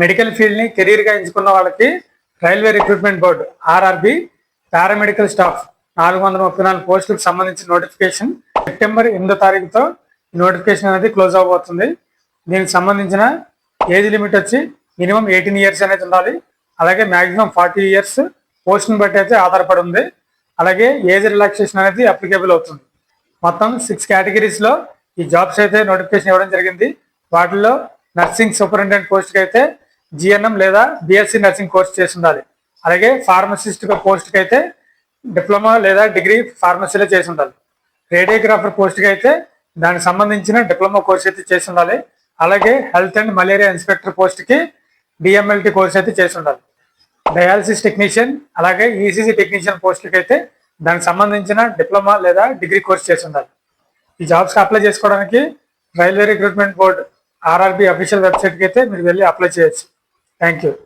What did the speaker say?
Medical field ని career గా ఎంచుకున్న వాళ్ళకి railway recruitment board RRB paramedical staff 434 పోస్టులకు సంబంధించిన నోటిఫికేషన్ సెప్టెంబర్ 8వ తారీఖుతో నోటిఫికేషన్ అనేది క్లోజ్ అవబోతుంది. దీనికి సంబంధించిన ఏజ్ లిమిట్ వచ్చి మినిమం 18 ఇయర్స్ అనేది ఉండాలి. అలాగే మాక్సిమం 40 ఇయర్స్ పోస్ట్ ని బట్టి అయితే ఆధారపడి ఉంది. అలాగే ఏజ్ రిలాక్సేషన్ అనేది అప్లికేబుల్ అవుతుంది. మొత్తం 6 కేటగిరీస్ లో ఈ జాబ్స్ అయితే నోటిఫికేషన్ ఇవ్వడం జరిగింది. వాటిల్లో నర్సింగ్ సూపరింటెండెంట్ పోస్ట్ కి అయితే జిఎన్ఎం లేదా బిఎస్సి నర్సింగ్ కోర్స్ చేసి ఉండాలి. అలాగే ఫార్మసిస్ట్ పోస్ట్ కి అయితే డిప్లొమా లేదా డిగ్రీ ఫార్మసీలో చేసి ఉండాలి. రేడియోగ్రాఫర్ పోస్ట్ కి అయితే దానికి సంబంధించిన డిప్లొమా కోర్స్ అయితే చేసి ఉండాలి. అలాగే health and malaria inspector post కి డిఎంఎల్టీ కోర్స్ అయితే చేసి ఉండాలి. డయాలసిస్ టెక్నీషియన్ అలాగే ఈసీజీ టెక్నీషియన్ పోస్టులకి అయితే దానికి సంబంధించిన డిప్లొమా లేదా డిగ్రీ కోర్స్ చేసి ఉండాలి. ఈ జాబ్స్ కి అప్లై చేసుకోవడానికి railway recruitment board RRB official వెబ్సైట్కి అయితే మీరు వెళ్ళి అప్లై చేయొచ్చు. Thank you.